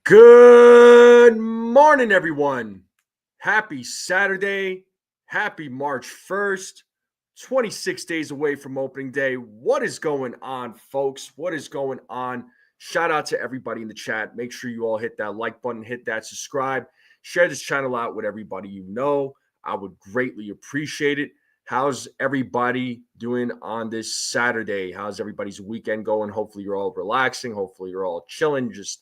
Good morning, everyone. Happy Saturday. Happy March 1st. 26 days away from opening day. What is going on, folks? What is going on? Shout out to everybody in the chat. Make sure you all hit that like button, hit that subscribe, share this channel out with everybody you know. I would greatly appreciate it. How's everybody doing on this Saturday? How's everybody's weekend going? Hopefully, you're all relaxing. Hopefully, you're all chilling, just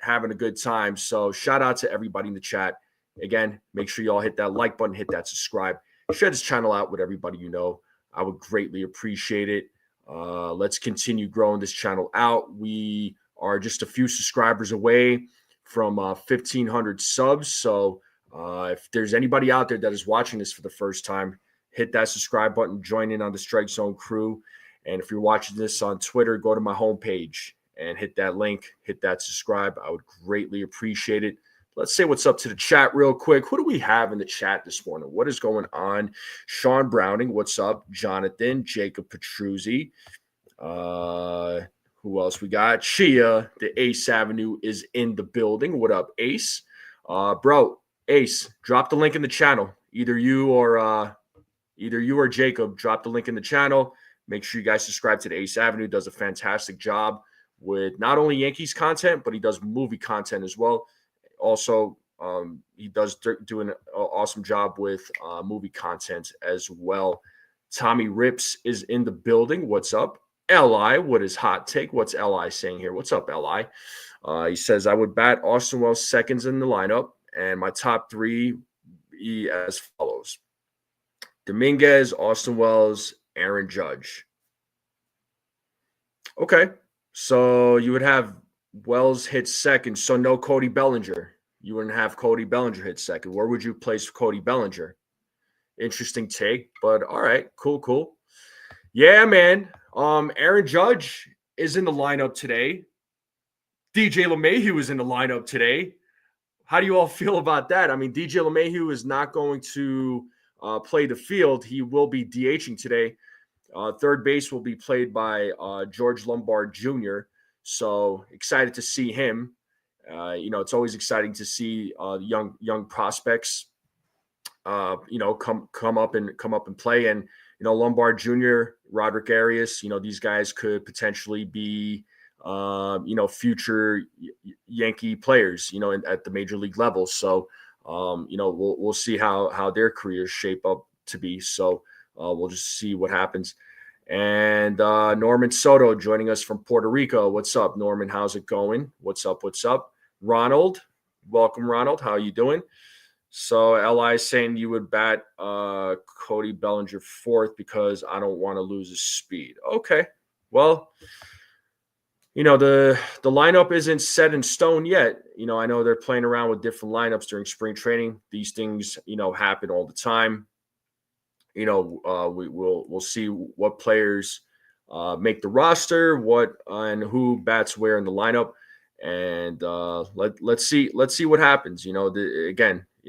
having a good time. So, shout out to everybody in the chat. Again, make sure you all hit that like button, hit that subscribe, share this channel out with everybody you know. I would greatly appreciate it. Let's continue growing this channel out. We are just a few subscribers away from 1,500 subs. So if there's anybody out there that is watching this for the first time, hit that subscribe button, join in on the Strike Zone crew. And if you're watching this on Twitter, go to my homepage and hit that link, hit that subscribe. I would greatly appreciate it. Let's say what's up to the chat real quick. Who do we have in the chat this morning? What is going on? Sean Browning, what's up? Jonathan, Jacob Petruzzi. Who else we got? Chia, the Ace Avenue is in the building. What up, Ace? Bro, Ace, drop the link in the channel. Either you or Jacob, drop the link in the channel. Make sure you guys subscribe to the Ace Avenue. Does a fantastic job with not only Yankees content, but he does movie content as well. Also, he does do an awesome job with movie content as well. Tommy Rips is in the building. What's up? Li, what is hot take? What's Li saying here? What's up, Li? He says, I would bat Austin Wells seconds in the lineup, and my top three be as follows. Dominguez, Austin Wells, Aaron Judge. Okay, so you would have Wells hit second, so no Cody Bellinger. You wouldn't have Cody Bellinger hit second. Where would you place Cody Bellinger? Interesting take, but all right, cool. Yeah, man. Aaron Judge is in the lineup today. DJ LeMahieu is in the lineup today. How do you all feel about that? I mean, DJ LeMahieu is not going to play the field. He will be DHing today. Third base will be played by George Lombard Jr., so excited to see him. It's always exciting to see young prospects, come up and play. And Lombard Jr., Roderick Arias, these guys could potentially be, future Yankee players, at the major league level. So, we'll see how their careers shape up to be. So we'll just see what happens. And Norman Soto joining us from Puerto Rico. What's up, Norman? How's it going? What's up? Ronald, welcome, Ronald. How are you doing? So Li is saying you would bat Cody Bellinger fourth because I don't want to lose his speed. Okay, well, the lineup isn't set in stone yet. I know they're playing around with different lineups during spring training. These things, happen all the time. We'll see what players make the roster, and who bats where in the lineup, and let's see what happens.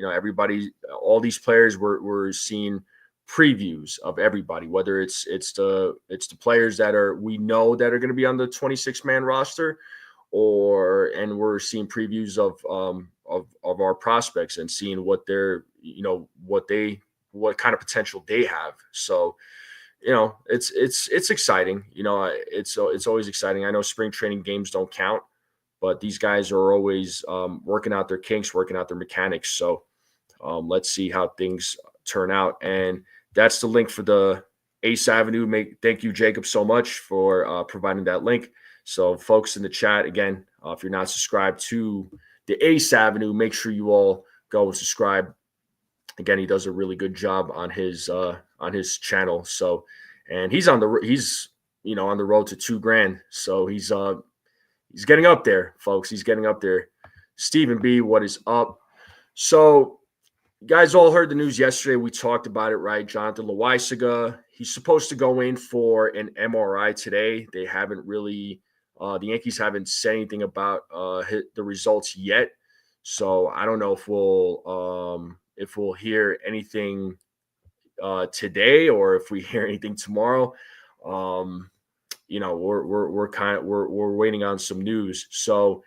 Everybody, all these players we're seeing previews of everybody, whether it's the players that we know that are going to be on the 26-man roster, and we're seeing previews of our prospects and seeing what they're what kind of potential they have. So, it's exciting. It's always exciting. I know spring training games don't count, but these guys are always working out their kinks, working out their mechanics. So let's see how things turn out. And that's the link for the Ace Avenue. Thank you, Jacob, so much for providing that link. So folks in the chat, again, if you're not subscribed to the Ace Avenue, make sure you all go and subscribe. Again, he does a really good job on his channel. So, and he's on the road to $2,000. So he's getting up there, folks. He's getting up there. Stephen B, what is up? So, you guys all heard the news yesterday. We talked about it, right? Jonathan Loaisiga, he's supposed to go in for an MRI today. They haven't really, the Yankees haven't said anything about the results yet. So I don't know if we'll hear anything today or if we hear anything tomorrow. We're waiting on some news. So,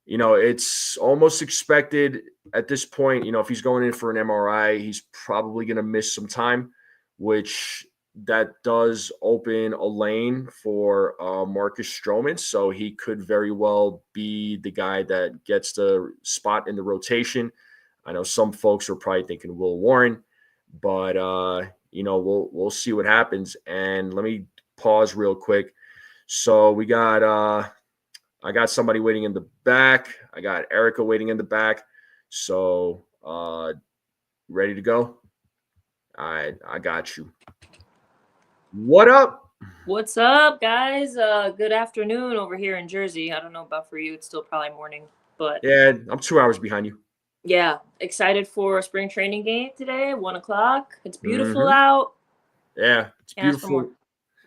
it's almost expected at this point. If he's going in for an MRI, he's probably going to miss some time, which that does open a lane for Marcus Stroman. So he could very well be the guy that gets the spot in the rotation. I know some folks are probably thinking Will Warren, but we'll see what happens. And let me pause real quick. So we got I got somebody waiting in the back. I got Erica waiting in the back. So ready to go? All right, I got you. What up? What's up, guys? Good afternoon over here in Jersey. I don't know about for you. It's still probably morning, but Yeah, I'm 2 hours behind you. yeah, excited for a spring training game today, 1:00. It's beautiful Mhm. out. Yeah, it's Can't ask for more. beautiful.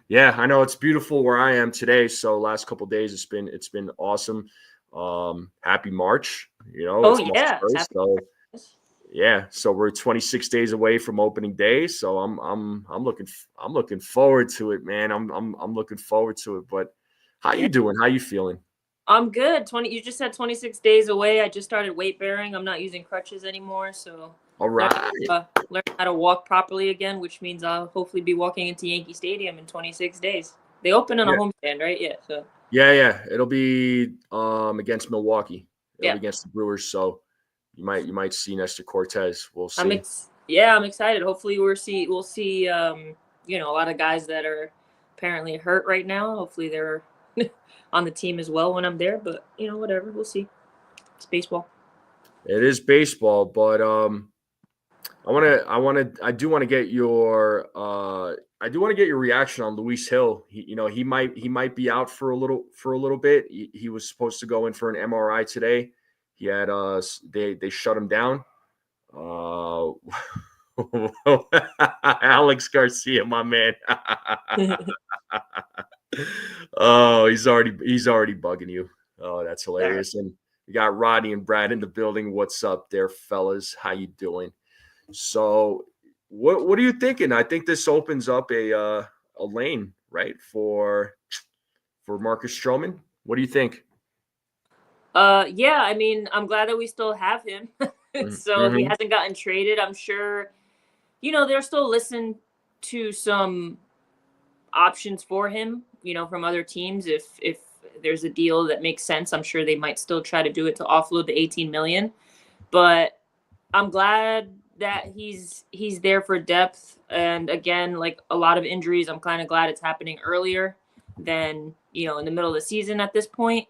Yeah, I know it's beautiful where I am today. So last couple of days, it's been awesome. Happy March. Oh It's March yeah, 1st. happy. So yeah, so we're 26 days away from opening day. So I'm looking forward to it, man. I'm looking forward to it. But how Yeah, you doing? How you feeling? I'm good. You just said 26 days away. I just started weight bearing. I'm not using crutches anymore, so All right. learn how to walk properly again, which means I'll hopefully be walking into Yankee Stadium in 26 days. They open on a Yeah. homestand, right? Yeah, so Yeah. It'll be against Milwaukee. It'll yeah. be against the Brewers. So you might see Nestor Cortes. We'll see. I'm excited. Hopefully we'll see a lot of guys that are apparently hurt right now. Hopefully they're on the team as well when I'm there, but whatever, we'll see. It's baseball. It is baseball, but I do want to get your reaction on Luis Hill. He might be out for a little bit. He was supposed to go in for an MRI today. He had they shut him down. Uh, Alex Garcia, my man. Oh, he's already bugging you. Oh, that's Sorry. hilarious. And we got Rodney and Brad in the building. What's up there, fellas? How you doing? So, what are you thinking? I think this opens up a lane, right, for Marcus Stroman. What do you think? Yeah, I mean, I'm glad that we still have him. So if he Mm-hmm. hasn't gotten traded, I'm sure they're still listening to some options for him, from other teams. If there's a deal that makes sense, I'm sure they might still try to do it to offload the 18 million. But I'm glad that he's there for depth. And again, like a lot of injuries, I'm kind of glad it's happening earlier than in the middle of the season at this point.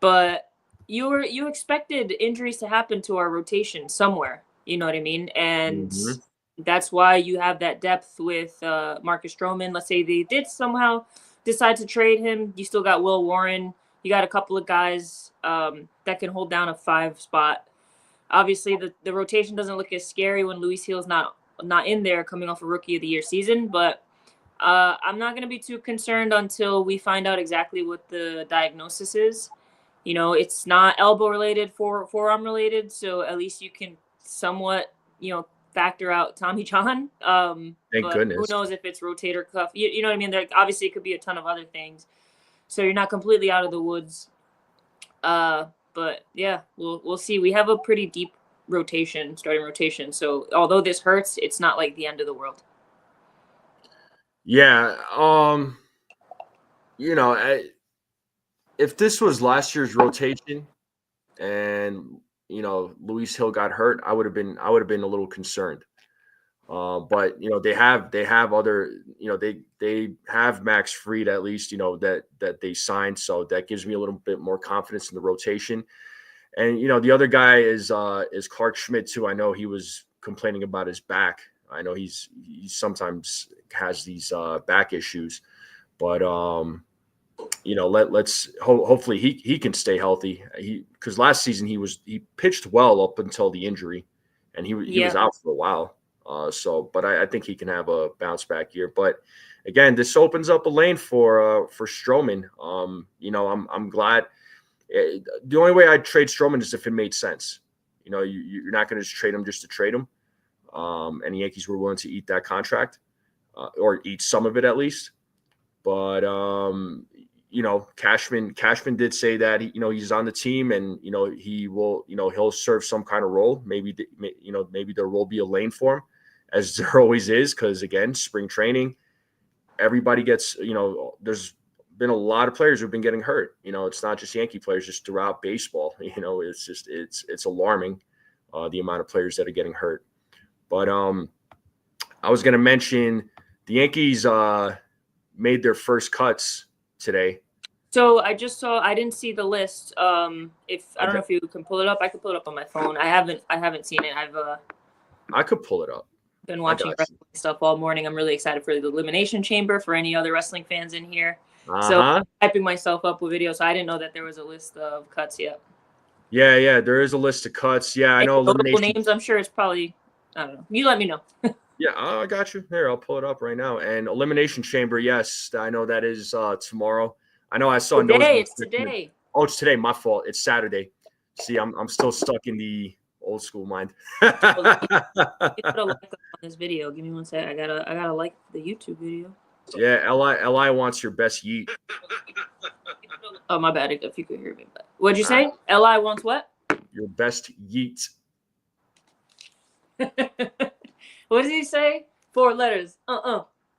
But you expected injuries to happen to our rotation somewhere. You know what I mean? And Mm-hmm. that's why you have that depth with Marcus Stroman. Let's say they did somehow decide to trade him. You still got Will Warren. You got a couple of guys that can hold down a 5 spot. Obviously, the rotation doesn't look as scary when Luis Hill's not in there coming off a Rookie of the Year season. But I'm not going to be too concerned until we find out exactly what the diagnosis is. It's not elbow related, forearm related, so at least you can somewhat, factor out Tommy John. Thank But who goodness. knows if it's rotator cuff? You know what I mean? There obviously it could be a ton of other things, so you're not completely out of the woods. But yeah, we'll see. We have a pretty deep starting rotation. So although this hurts, it's not like the end of the world. Yeah. You know, if this was last year's rotation and Luis Hill got hurt, I would have been a little concerned. But they have other they have Max Fried at least that they signed, so that gives me a little bit more confidence in the rotation. And the other guy is Clark Schmidt too. I know he was complaining about his back. I know he sometimes has these back issues, but let's hopefully he can stay healthy. Because last season he pitched well up until the injury, and he was Yeah. out for a while. But I think he can have a bounce back year. But again, this opens up a lane for Stroman. I'm glad. The only way I'd trade Stroman is if it made sense. You're not going to just trade him just to trade him. And the Yankees were willing to eat that contract or eat some of it at least. But Cashman did say that he's on the team, and he will he'll serve some kind of role. Maybe there will be a lane for him, as there always is, because again, spring training, everybody gets there's been a lot of players who've been getting hurt. It's not just Yankee players, just throughout baseball. It's alarming the amount of players that are getting hurt. But I was going to mention the Yankees made their first cuts today. So I just saw. I didn't see the list. If I don't know if you can pull it up, I could pull it up on my phone. I haven't seen it. I could pull it up. Been watching wrestling stuff all morning. I'm really excited for the Elimination Chamber. For any other wrestling fans in here, so I'm hyping myself up with videos. So I didn't know that there was a list of cuts yet. Yeah, there is a list of cuts. Yeah, I know elimination names. I'm sure it's probably. I don't know. You let me know. Yeah, I got you. Here, I'll pull it up right now. And Elimination Chamber, yes, I know that is tomorrow. I know I saw today. It's today. Oh, it's today. My fault. It's Saturday. See, I'm still stuck in the old school mind. You put a like on this video. Give me one sec. I gotta like the YouTube video. Yeah, Li wants your best yeet. Oh, my bad. If you could hear me, but what'd you say? Li wants what? Your best yeet. What does he say? 4 letters.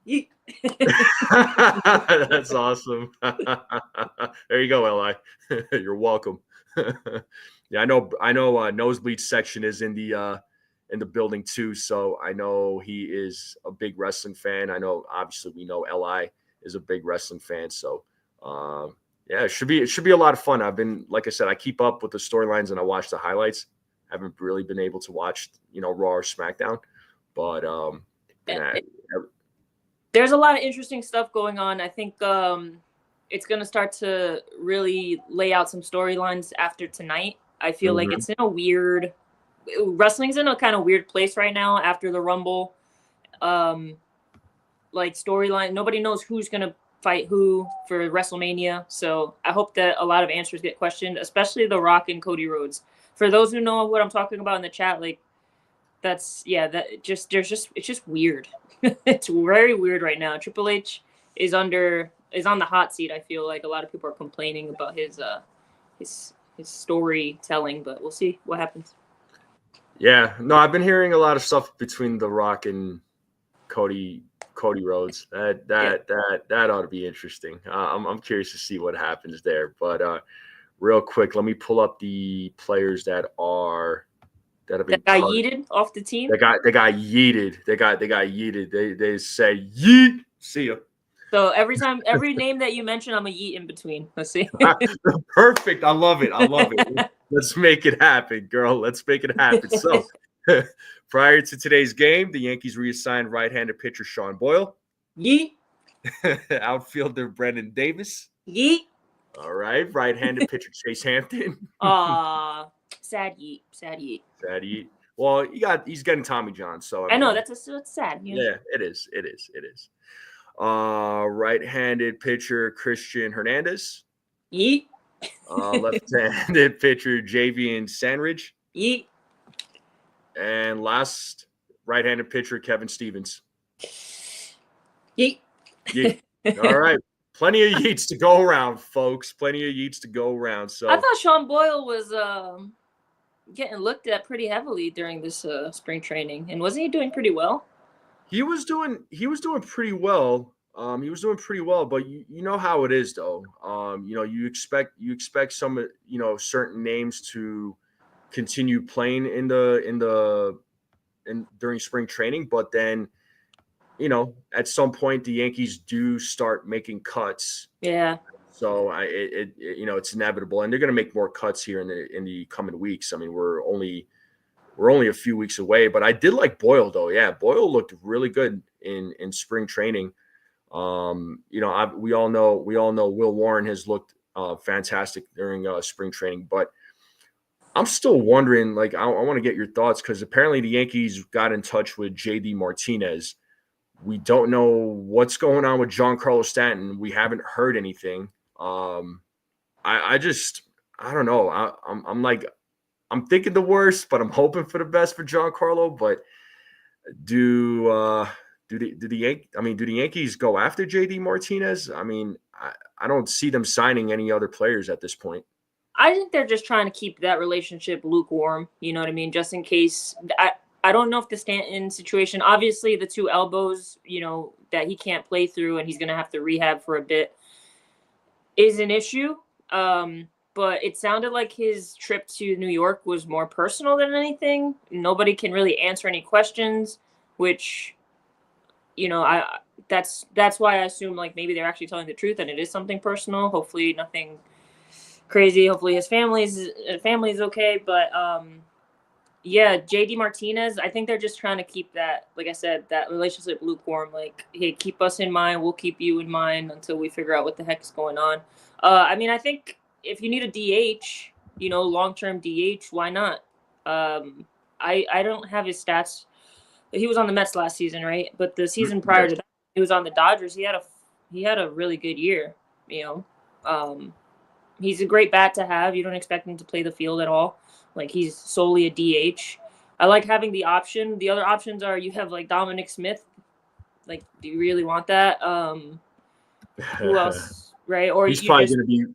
Yeet. That's awesome. There you go, Li. You're welcome. Yeah, I know. Nosebleed section is in the building too, so I know he is a big wrestling fan. I know, obviously, we know Li is a big wrestling fan. So, yeah, it should be a lot of fun. I've been, like I said, I keep up with the storylines and I watch the highlights. Haven't really been able to watch, Raw or SmackDown, but there's a lot of interesting stuff going on. I think it's going to start to really lay out some storylines after tonight. I feel like it's in a weird – wrestling's in a kind of weird place right now after the Rumble. Like storyline, nobody knows who's going to fight who for WrestleMania. So I hope that a lot of answers get questioned, especially The Rock and Cody Rhodes. For those who know what I'm talking about in the chat, like it's just weird. It's very weird right now. Triple H is on the hot seat. I feel like a lot of people are complaining about his storytelling, but we'll see what happens. Yeah, no, I've been hearing a lot of stuff between The Rock and Cody Rhodes. That ought to be interesting. I'm curious to see what happens there. But real quick, let me pull up the players that have been got yeeted off the team. They got yeeted. They got yeeted. They say yeet. See ya. So every name that you mention, I'm a yeet in between. Let's see. Perfect. I love it. Let's make it happen, girl. Let's make it happen. So, prior to today's game, the Yankees reassigned right-handed pitcher Sean Boyle. Yeet. Outfielder Brendan Davis. Yeet. All right. Right-handed pitcher Chase Hampton. Sad yeet. Sad yeet. Well, he's getting Tommy John, so I know that's sad. Yeah, it is. Right-handed pitcher Christian Hernandez. Yeet. Left-handed pitcher Javian Sandridge. Yeet. And last, right-handed pitcher Kevin Stevens. Yeet. All right. Plenty of yeets to go around, folks. Plenty of yeets to go around. So I thought Sean Boyle was getting looked at pretty heavily during this spring training, and wasn't he doing pretty well? He was doing pretty well. But you know how it is, though. You expect some certain names to continue playing during spring training, but then at some point the Yankees do start making cuts. Yeah. So it's inevitable, and they're going to make more cuts here in the coming weeks. I mean, we're only a few weeks away, but I did like Boyle though. Yeah, Boyle looked really good in spring training. We all know Will Warren has looked fantastic during spring training, but I'm still wondering. Like, I want to get your thoughts, because apparently the Yankees got in touch with JD Martinez. We don't know what's going on with Giancarlo Stanton. We haven't heard anything. I don't know. I'm thinking the worst, but I'm hoping for the best for Giancarlo. But do the Yankees go after JD Martinez? I mean, I don't see them signing any other players at this point. I think they're just trying to keep that relationship lukewarm. You know what I mean? Just in case. I don't know if the Stanton situation, obviously the 2 elbows, that he can't play through and he's going to have to rehab for a bit is an issue. But it sounded like his trip to New York was more personal than anything. Nobody can really answer any questions, which, that's why I assume like maybe they're actually telling the truth and it is something personal. Hopefully nothing crazy. Hopefully his family is okay. But yeah, JD Martinez, I think they're just trying to keep that, like I said, that relationship lukewarm. Like, hey, keep us in mind. We'll keep you in mind until we figure out what the heck's going on. I think if you need a DH, long-term DH, why not? I don't have his stats. He was on the Mets last season, right? But the season prior to that, he was on the Dodgers. He had a really good year, He's a great bat to have. You don't expect him to play the field at all. Like, he's solely a DH. I like having the option. The other options are you have, like, Dominic Smith. Like, do you really want that? Who else, right? Or he's probably going to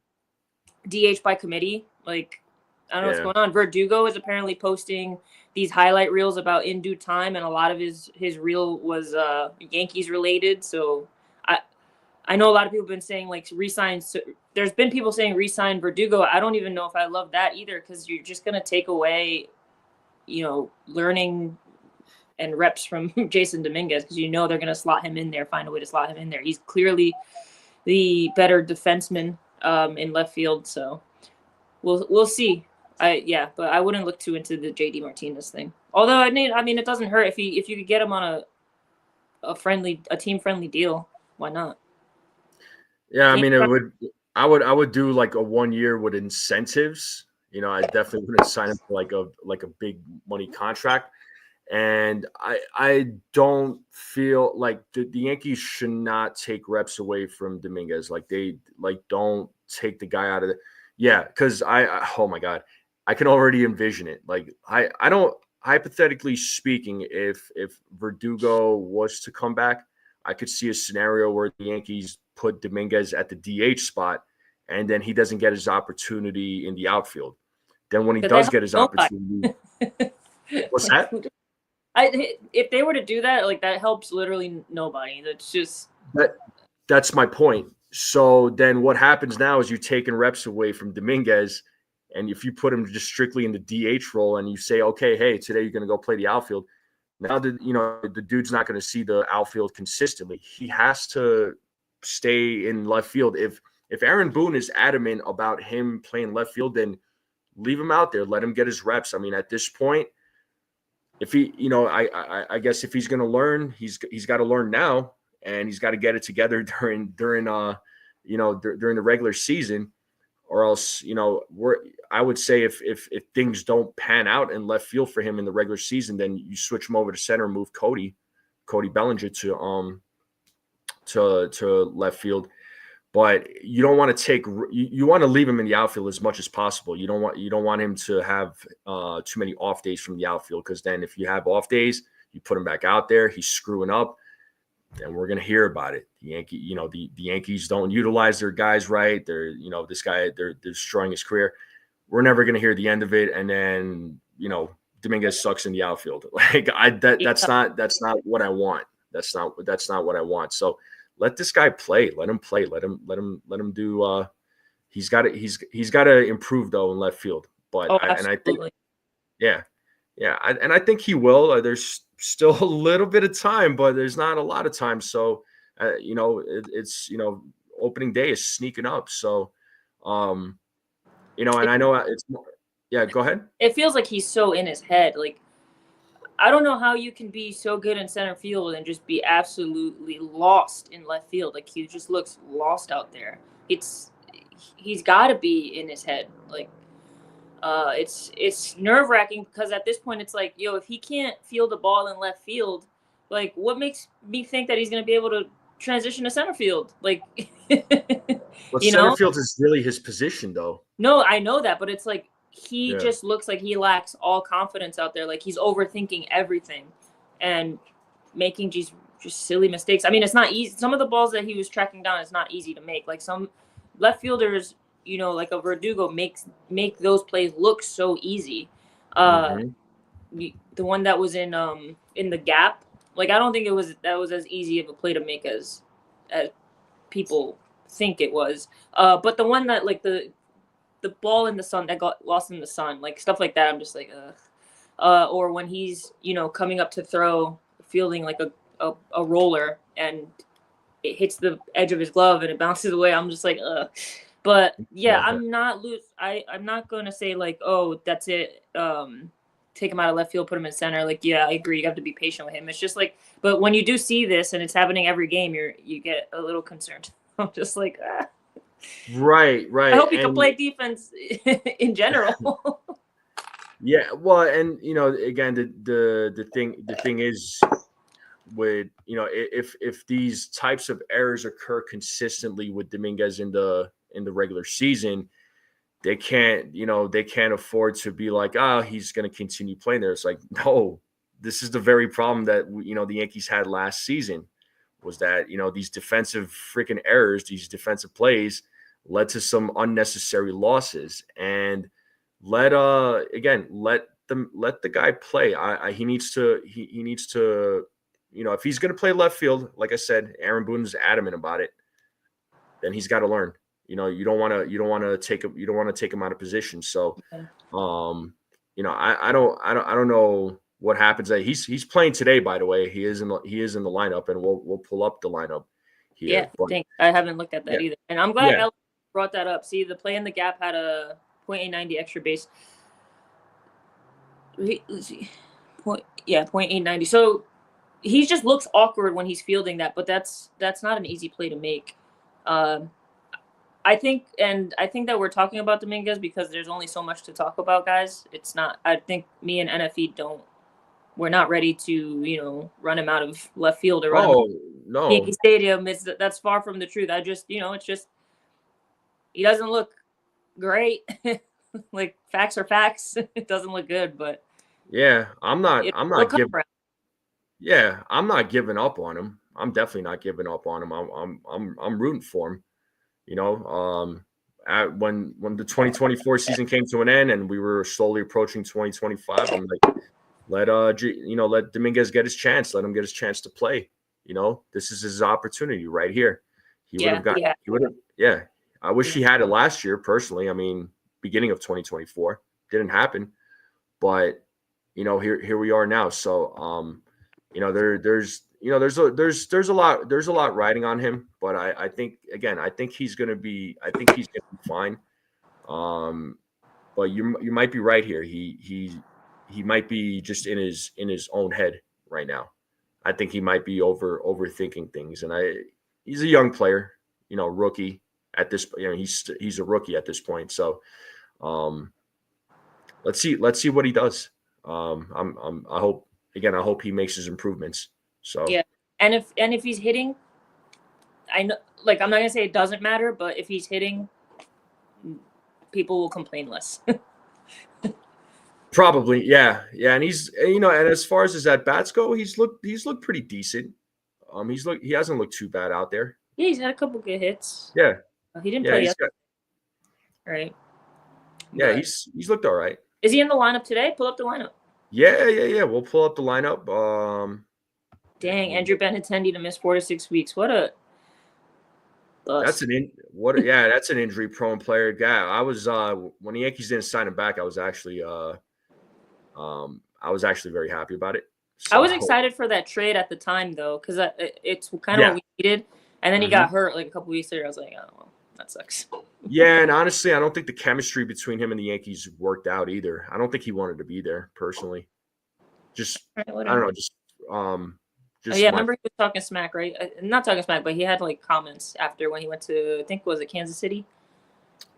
be DH by committee. Like, I don't know what's going on. Verdugo is apparently posting these highlight reels about In Due Time, and a lot of his reel was Yankees related. So I know a lot of people have been saying, like, resign. So there's been people saying resign Verdugo. I don't even know if I love that either, because you're just going to take away, learning and reps from Jason Dominguez, because they're going to slot him in there, find a way to slot him in there. He's clearly the better defenseman in left field. So we'll see. But I wouldn't look too into the JD Martinez thing. Although it doesn't hurt if you could get him on a team friendly deal. Why not? Yeah, I would do like a 1 year with incentives. I definitely wouldn't sign up for like a big money contract. And I don't feel like the Yankees should not take reps away from Dominguez. Like, they don't take the guy out of because oh my God, I can already envision it. Like, I don't, hypothetically speaking, if Verdugo was to come back, I could see a scenario where the Yankees put Dominguez at the DH spot, and then he doesn't get his opportunity in the outfield. Then when he does get his opportunity, what's that? If they were to do that, like, that helps literally nobody. That's my point. So then what happens now is you're taking reps away from Dominguez, and if you put him just strictly in the DH role and you say, okay, hey, today you're going to go play the outfield. Now the dude's not going to see the outfield consistently. He has to stay in left field. If Aaron Boone is adamant about him playing left field, then leave him out there. Let him get his reps. At this point, if he, I guess if he's going to learn, he's got to learn now, and he's got to get it together during the regular season, or else, I would say if things don't pan out in left field for him in the regular season, then you switch him over to center and move Cody Bellinger to left field. But you don't want to you want to leave him in the outfield as much as possible. You don't want him to have too many off days from the outfield, because then if you have off days, you put him back out there, he's screwing up, then we're going to hear about it. The Yankees don't utilize their guys right. They're, they're destroying his career. We're never going to hear the end of it. And then, Dominguez sucks in the outfield. Like, that's not what I want. That's not what I want. So let this guy play. Let him play. Let him do. He's got to improve though in left field. But I think, I think he will. There's still a little bit of time, but there's not a lot of time. So, it's opening day is sneaking up. So, and I know it's more. Yeah, go ahead. It feels like he's so in his head. Like, I don't know how you can be so good in center field and just be absolutely lost in left field. Like, he just looks lost out there. He's got to be in his head. Like, it's nerve-wracking, because at this point it's like, if he can't field the ball in left field, like, what makes me think that he's going to be able to transition to center field? Like, center field is really his position, though. No, I know that, but it's like he just looks like he lacks all confidence out there. Like, he's overthinking everything and making just silly mistakes. I mean, it's not easy. Some of the balls that he was tracking down is not easy to make. Like some left fielders, like a Verdugo make those plays look so easy. The one that was in the gap, like I don't think that was as easy of a play to make as people think it was. But the one that like the ball in the sun that got lost in the sun, like stuff like that, I'm just like, or when he's coming up to throw, fielding like a roller and it hits the edge of his glove and it bounces away. I'm just like, ugh. But yeah, I'm not going to say like, oh, that's it. Take him out of left field, put him in center. Like, yeah, I agree. You have to be patient with him. It's just like, but when you do see this and it's happening every game, you get a little concerned. I'm just like, ah. Right. I hope he can play defense in general. Yeah, well, and again, the thing is with if these types of errors occur consistently with Dominguez in the regular season, they can't afford to be like, he's going to continue playing there. It's like, no, this is the very problem that the Yankees had last season, was that these defensive freaking errors, these defensive plays led to some unnecessary losses. And let the guy play. He needs to if he's going to play left field, like I said, Aaron Boone's adamant about it, then he's got to learn. You don't want to take him out of position. So, I don't know what happens. He's playing today, by the way. He is in the lineup, and we'll pull up the lineup here. Yeah, I haven't looked at that either, and I'm glad Alex brought that up. See, the play in the gap had a .890 extra base. Let's see. 0.890. So he just looks awkward when he's fielding that, but that's not an easy play to make. I think that we're talking about Dominguez because there's only so much to talk about, guys. It's not. I think me and NFE we're not ready to run him out of left field or run him out of Yankee Stadium. That's far from the truth. I just it's just he doesn't look great. Like facts are facts. It doesn't look good, but I'm not giving up on him. I'm definitely not giving up on him. I'm rooting for him. When the 2024 season came to an end and we were slowly approaching 2025, I'm like, let Dominguez get his chance. Let him get his chance to play. This is his opportunity right here. He would have. I wish he had it last year personally. I mean, beginning of 2024 didn't happen, but here we are now. So there's a lot riding on him, but I think he's gonna be fine. But you might be right here. He might be just in his own head right now. I think he might be overthinking things, and he's a young player, rookie at this. He's a rookie at this point. So, let's see what he does. I hope he makes his improvements. So yeah, and if he's hitting, I know, like I'm not gonna say it doesn't matter, but if he's hitting, people will complain less. Probably, yeah, and he's and as far as his at bats go, he's looked pretty decent. He hasn't looked too bad out there. Yeah, he's had a couple good hits. Yeah, he didn't play yesterday. Right. Yeah, but he's looked all right. Is he in the lineup today? Pull up the lineup. Yeah. We'll pull up the lineup. Dang, Andrew Benintendi to miss 4 to 6 weeks. What a bust. That's an injury prone player. Yeah, I was when the Yankees didn't sign him back, I was actually very happy about it. So, I was excited for that trade at the time though, because it's kind of what we needed. And then he got hurt like a couple weeks later. I was like, oh well, that sucks. Yeah, and honestly, I don't think the chemistry between him and the Yankees worked out either. I don't think he wanted to be there personally. I don't know. I remember he was talking smack, right? Not talking smack, but he had like comments after when he went to, I think, was it Kansas City,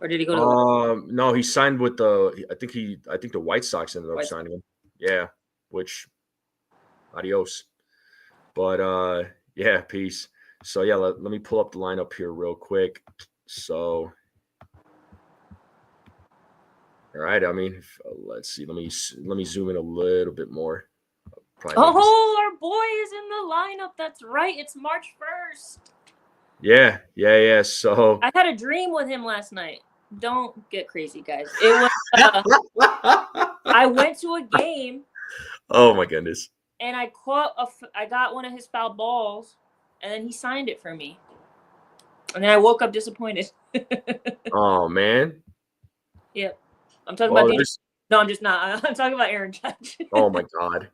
or did he go to? No, he signed with the. I think the White Sox ended up signing him. Yeah, which, adios. But yeah, peace. So yeah, let me pull up the lineup here real quick. So, all right. I mean, let's see. Let me zoom in a little bit more. Probably make this. Oh, our boy is in the lineup. That's right. It's March 1st. Yeah. So I had a dream with him last night. Don't get crazy, guys. It was I went to a game oh my goodness. and I got one of his foul balls, and then he signed it for me. And then I woke up disappointed. Oh man. Yep. I'm talking Well, about DJ. No, I'm just not. I'm talking about Aaron Judge. oh my God.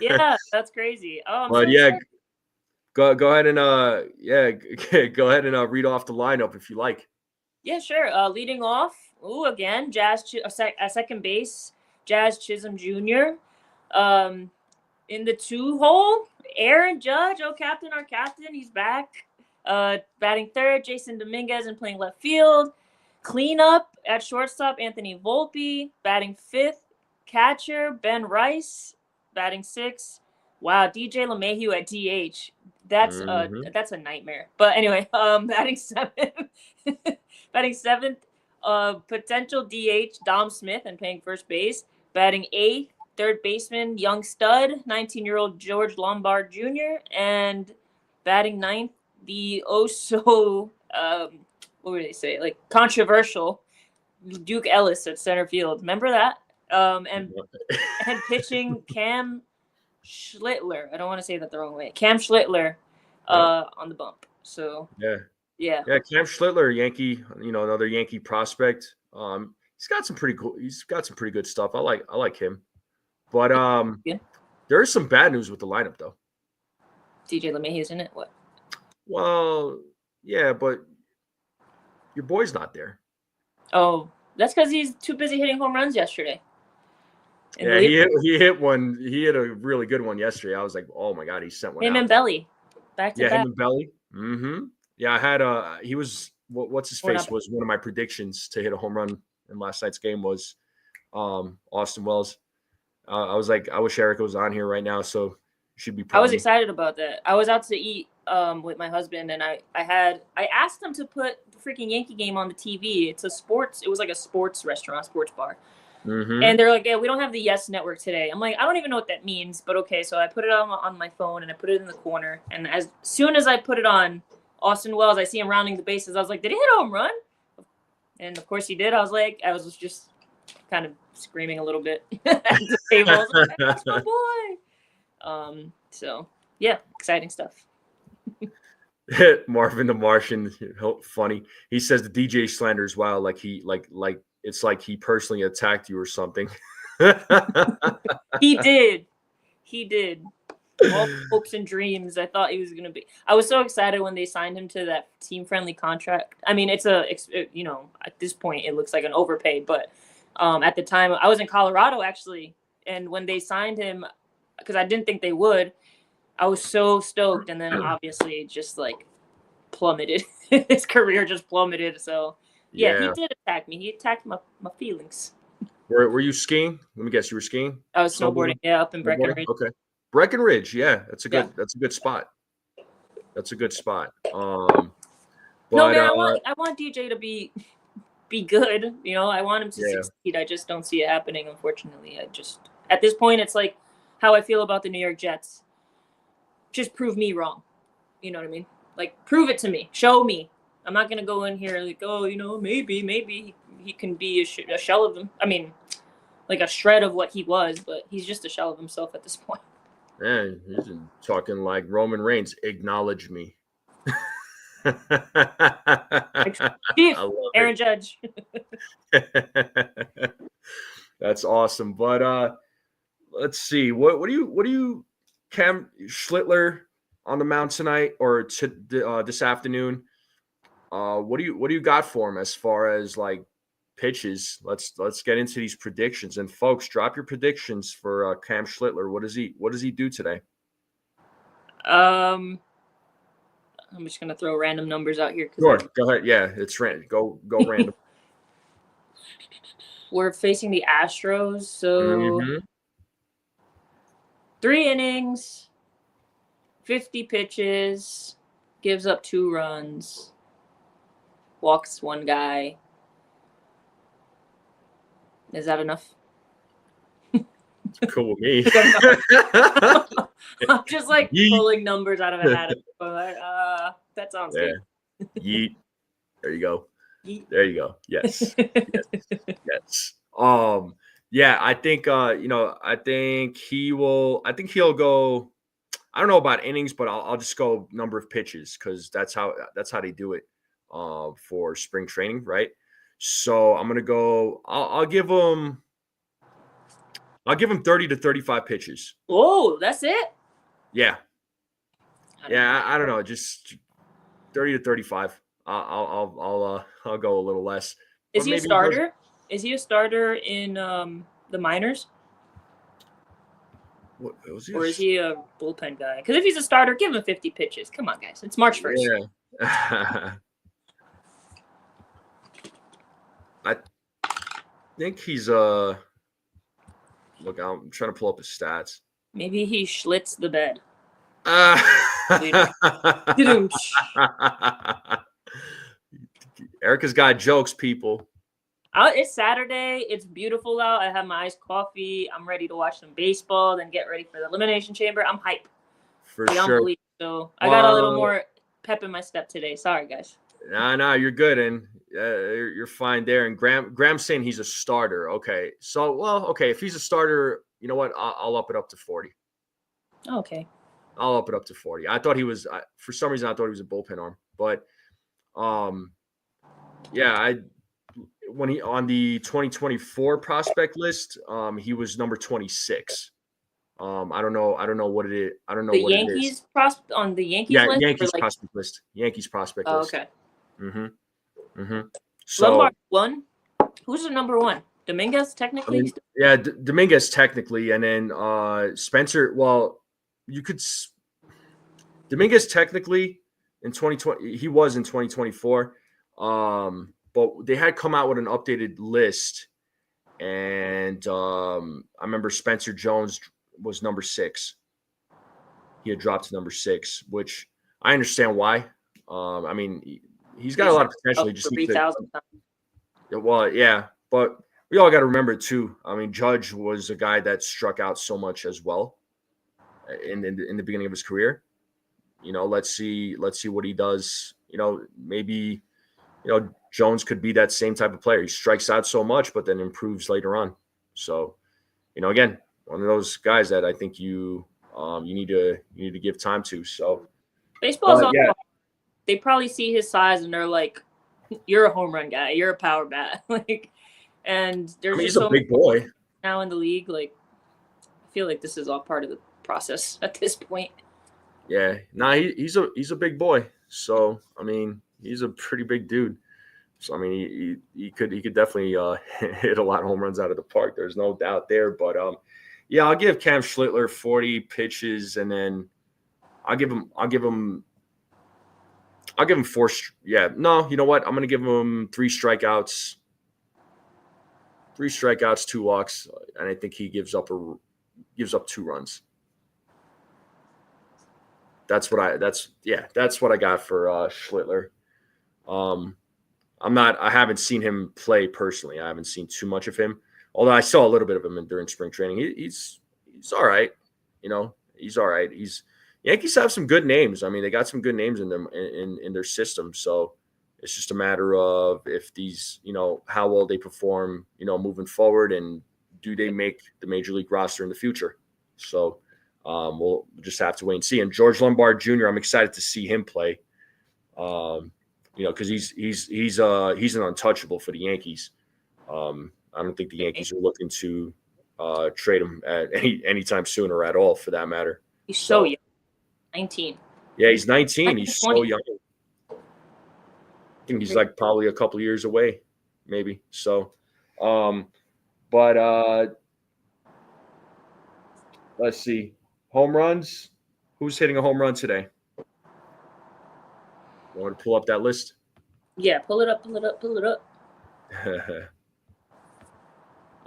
Yeah, that's crazy. Oh, I'm But so yeah, excited. go ahead and go ahead and read off the lineup if you like. Yeah, sure. Leading off, again, second base, Jazz Chisholm Jr. In the 2-hole, Aaron Judge, our captain, he's back. Batting third, Jason Dominguez, and playing left field. Cleanup at shortstop, Anthony Volpe. Batting fifth, catcher, Ben Rice. Batting sixth, wow, DJ LeMahieu at DH. That's a nightmare. But anyway, batting seventh, batting seventh, potential DH Dom Smith and playing first base. Batting eighth, third baseman, young stud, 19-year-old George Lombard Jr. And batting ninth, the what would they say? Like controversial Duke Ellis at center field. Remember that? And pitching Cam Schlittler. I don't want to say that the wrong way. Cam Schlittler on the bump. So yeah. Cam Schlittler, Yankee, another Yankee prospect. He's got some pretty good stuff. I like him. But there is some bad news with the lineup though. DJ LeMahieu's in it. What? Well, yeah, but your boy's not there. Oh, that's because he's too busy hitting home runs yesterday. Yeah, he hit one. He hit a really good one yesterday. I was like, oh my God, he sent one out. Him and Belly, back to back. Him and Belly. Mm-hmm. Yeah, I had he was what's his face was one of my predictions to hit a home run in last night's game was Austin Wells. I was like, I wish Erica was on here right now, so she'd be proud. I was excited about that. I was out to eat with my husband, and I asked them to put the freaking Yankee game on the TV. It was like a sports restaurant, sports bar. Mm-hmm. And they're like, yeah, we don't have the Yes Network today. I'm like, I don't even know what that means, but okay. So I put it on my phone, and I put it in the corner. And as soon as I put it on, Austin Wells, I see him rounding the bases. I was like, did he hit a home run? And of course he did. I was just kind of screaming a little bit at the table. I was like, that's my boy. So yeah, exciting stuff. Marvin the Martian, funny. He says the DJ slanders wow, like it's like he personally attacked you or something. He did. All hopes and dreams. I thought he was gonna be. I was so excited when they signed him to that team-friendly contract. I mean, it's at this point it looks like an overpay, but at the time I was in Colorado actually, and when they signed him, because I didn't think they would, I was so stoked, and then obviously it just like plummeted. His career just plummeted. So yeah, he did attack me. He attacked my feelings. Were you skiing? Let me guess, you were skiing? I was snowboarding. Yeah, up in Breckenridge. Okay, Breckenridge. Yeah, that's a good spot. That's a good spot. But, no, man, I want DJ to be good. I want him to succeed. I just don't see it happening, unfortunately. At this point, it's like how I feel about the New York Jets. Just prove me wrong. You know what I mean? Like, prove it to me. Show me. I'm not going to go in here like, maybe he can be a shell of him. I mean, like a shred of what he was, but he's just a shell of himself at this point. Man, he's talking like Roman Reigns. Acknowledge me. Chief, Aaron Judge. That's awesome. But let's see. What do you Cam Schlittler on the mound tonight or this afternoon? What do you got for him as far as like pitches? Let's get into these predictions. And folks, drop your predictions for Cam Schlittler. What does he do today? I'm just gonna throw random numbers out here. Sure, go ahead. Yeah, it's random. Go random. We're facing the Astros, so 3 innings, 50 pitches, gives up 2 runs, walks 1 guy. Is that enough? Cool with me. I'm just like Yeet. pulling numbers out of a hat. Like, that sounds good. Yeet. There you go. Yeet. There you go. Yes. Yes. Yeah, I think I think he'll go. I don't know about innings, but I'll just go number of pitches because that's how they do it for spring training, right? So I'm gonna go. I'll give him 30 to 35 pitches. Oh, that's it? Yeah. I don't know, just 30 to 35. I'll go a little less. Is he a starter? Is he a starter in the minors? Or is he a bullpen guy? Because if he's a starter, give him 50 pitches. Come on, guys. It's March 1st. Yeah. I think he's look, I'm trying to pull up his stats. Maybe he schlitz the bed. Erica's got jokes, people. It's Saturday. It's beautiful out. I have my iced coffee. I'm ready to watch some baseball, then get ready for the Elimination Chamber. I'm hyped. For sure. So I got a little more pep in my step today. Sorry, guys. No, you're good, and you're fine there. And Graham's saying he's a starter. Okay, so if he's a starter, you know what? I'll up it up to 40. Okay. I'll up it up to 40. I thought he was for some reason I thought he was a bullpen arm, but when he on the 2024 prospect list, he was number 26. I don't know what it is. I don't know the what Yankees it is. on the Yankees Yeah, list. Yankees prospect list. Yankees prospect list. Okay. So Lombard one. Who's the number one? Dominguez technically. I mean, yeah, Dominguez technically, and then Spencer. Well, you could. Dominguez technically in 2020, he was in 2024. But they had come out with an updated list, and I remember Spencer Jones was number 6. He had dropped to number 6, which I understand why. I mean, he's got a lot of potential. He just needs to. Well, yeah, but we all got to remember too. I mean, Judge was a guy that struck out so much as well in the beginning of his career. You know, let's see what he does. You know, maybe Jones could be that same type of player. He strikes out so much, but then improves later on. So, again, one of those guys that I think you need to give time to. So, baseball's also they probably see his size and they're like, "You're a home run guy. You're a power bat." And there's he's a big boy now in the league. Like, I feel like this is all part of the process at this point. Yeah, he's a big boy. So, I mean, he's a pretty big dude. So, I mean, he could definitely hit a lot of home runs out of the park. There's no doubt there. But I'll give Cam Schlittler 40 pitches, and then I'll give him 4. Yeah, no, you know what? I'm gonna give him 3 strikeouts. 3 strikeouts, 2 walks, and I think he gives up 2 runs. That's what I got for Schlittler. I haven't seen him play personally. I haven't seen too much of him. Although I saw a little bit of him during spring training. He's all right. He's all right. Yankees have some good names. I mean, they got some good names in them in their system. So it's just a matter of if these, how well they perform, moving forward, and do they make the major league roster in the future. So we'll just have to wait and see. And George Lombard Jr., I'm excited to see him play. Because he's an untouchable for the Yankees. I don't think the Yankees are looking to trade him at anytime soon or at all, for that matter. He's so young, 19. Yeah, he's 19. He's so young. I think he's like probably a couple years away, maybe. So, but let's see. Home runs. Who's hitting a home run today? You want to pull up that list? Yeah, pull it up. I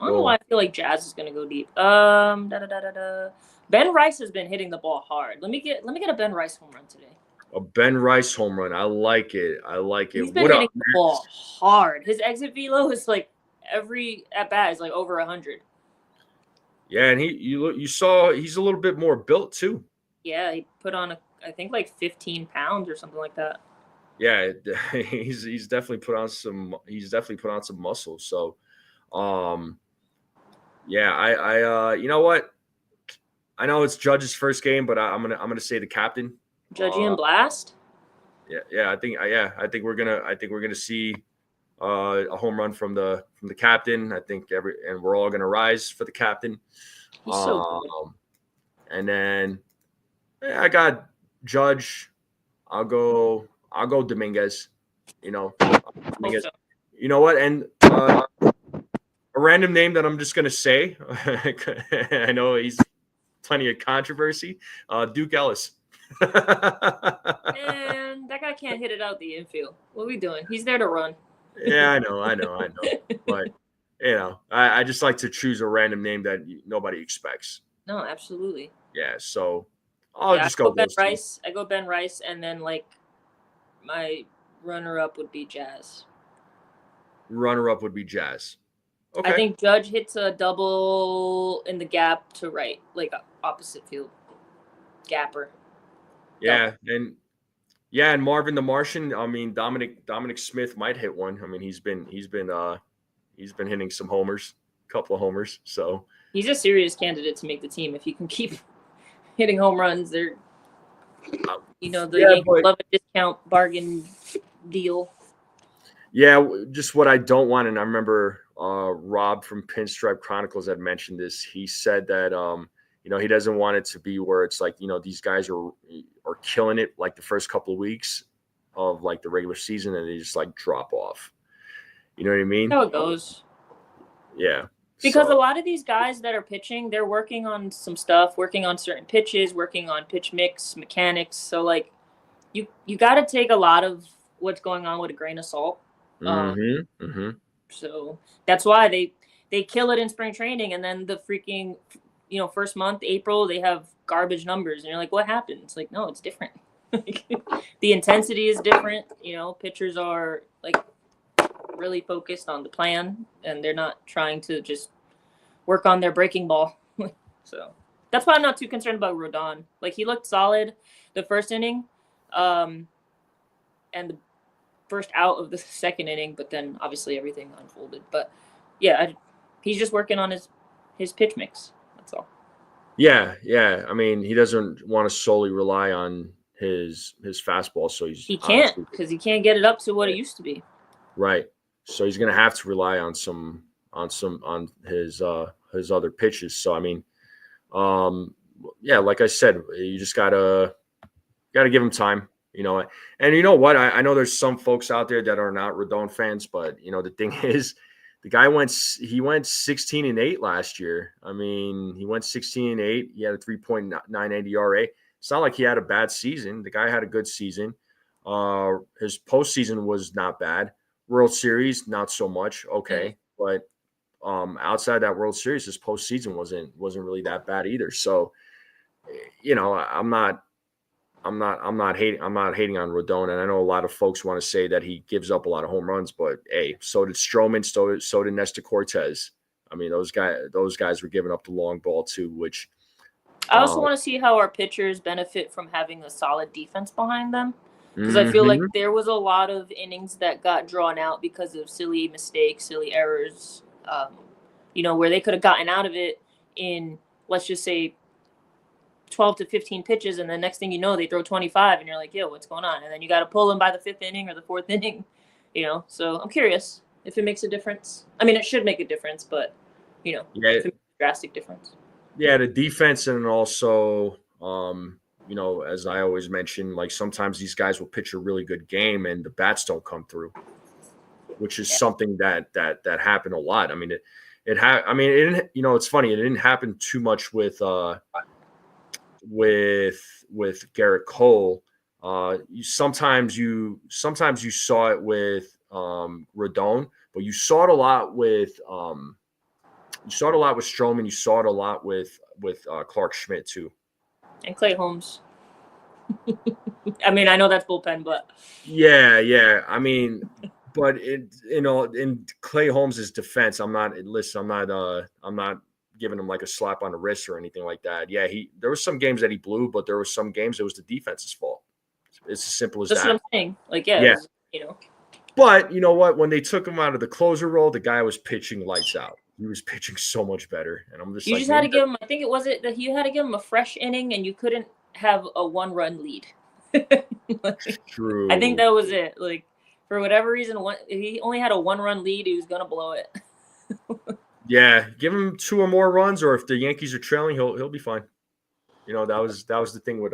don't know why I feel like Jazz is gonna go deep. Ben Rice has been hitting the ball hard. Let me get a Ben Rice home run today. A Ben Rice home run. I like it. He's been hitting the ball hard. His exit velo is like every at bat is like over 100. Yeah, and you saw he's a little bit more built too. Yeah, he put on I think like 15 pounds or something like that. Yeah, he's definitely put on some muscle. So, um, yeah, you know what? I know it's Judge's first game, but I'm gonna say the captain. Judgy and Blast. Yeah, I think we're gonna see a home run from the captain. I think and we're all gonna rise for the captain. He's so good. And then I got Judge. I'll go Dominguez. You know, Dominguez. So. You know what? And a random name that I'm just gonna say. I know he's plenty of controversy. Duke Ellis. Man, that guy can't hit it out the infield. What are we doing? He's there to run. Yeah, I know. But I just like to choose a random name that nobody expects. No, absolutely. Yeah, so I'll just go Ben Rice. I go Ben Rice, and then like my runner-up would be Jazz. Runner-up would be Jazz. Okay. I think Judge hits a double in the gap to right, like opposite field. Gapper. Yeah, and Marvin the Martian. I mean, Dominic Smith might hit one. I mean, he's been hitting some homers, a couple of homers. So he's a serious candidate to make the team if he can keep hitting home runs. They're, Yankees love a discount bargain deal. Yeah, just what I don't want, and I remember Rob from Pinstripe Chronicles had mentioned this. He said that he doesn't want it to be where it's like these guys are killing it like the first couple of weeks of like the regular season, and they just like drop off. You know what I mean? How it goes. Yeah. Because a lot of these guys that are pitching, they're working on some stuff, working on certain pitches, working on pitch mix, mechanics. So like, you got to take a lot of what's going on with a grain of salt. So that's why they kill it in spring training, and then the freaking first month, April, they have garbage numbers, and you're like, what happened? It's like, no, it's different. The intensity is different. Pitchers are like really focused on the plan, and they're not trying to just work on their breaking ball. So that's why I'm not too concerned about Rodon. Like, he looked solid the first inning, and the first out of the second inning, but then obviously everything unfolded. But yeah, he's just working on his pitch mix. That's all. Yeah. I mean, he doesn't want to solely rely on his fastball, so he can't, because he can't get it up to what it used to be. Right. So he's going to have to rely on his other pitches. So I mean, like I said, you just gotta give him time. And you know what? I know there's some folks out there that are not Rodon fans, but the thing is, the guy went 16-8 last year. I mean, he went 16-8. He had a 3.98 ERA. It's not like he had a bad season. The guy had a good season. His postseason was not bad. World Series, not so much. Okay, but outside that World Series, his postseason wasn't really that bad either. So, I'm not hating on Rodon, and I know a lot of folks want to say that he gives up a lot of home runs, but hey, so did Stroman, so did Nestor Cortes. I mean, those guys were giving up the long ball too, which I also want to see how our pitchers benefit from having a solid defense behind them, because I feel like there was a lot of innings that got drawn out because of silly mistakes, silly errors, where they could have gotten out of it in, let's just say, 12 to 15 pitches, and the next thing you know, they throw 25, and you're like, yo, what's going on? And then you got to pull them by the 5th inning or the 4th inning, So I'm curious if it makes a difference. I mean, it should make a difference, but, if it makes a drastic difference. Yeah, the defense, and also, as I always mention, like sometimes these guys will pitch a really good game and the bats don't come through, which is something that happened a lot. I mean, it's funny. It didn't happen too much with Garrett Cole. Sometimes you saw it with Rodon, but you saw it a lot with Stroman. You saw it a lot with Clark Schmidt too, and Clay Holmes. I mean, I know that's bullpen, but yeah. I mean, but in Clay Holmes' defense, I'm not giving him like a slap on the wrist or anything like that. Yeah, there was some games that he blew, but there was some games it was the defense's fault. It's as simple as That's that. what I'm saying. Like, yeah. Yeah. It was, you know. But you know what? When they took him out of the closer role, the guy was pitching lights out. He was pitching so much better. And I'm just You like, just had to give him, I think it was it that you had to give him a fresh inning and you couldn't have a 1-run lead. Like, true. I think that was it. Like, for whatever reason, if he only had a 1-run lead, he was going to blow it. Yeah, give him 2 or more runs, or if the Yankees are trailing, he'll be fine. You know, that was the thing with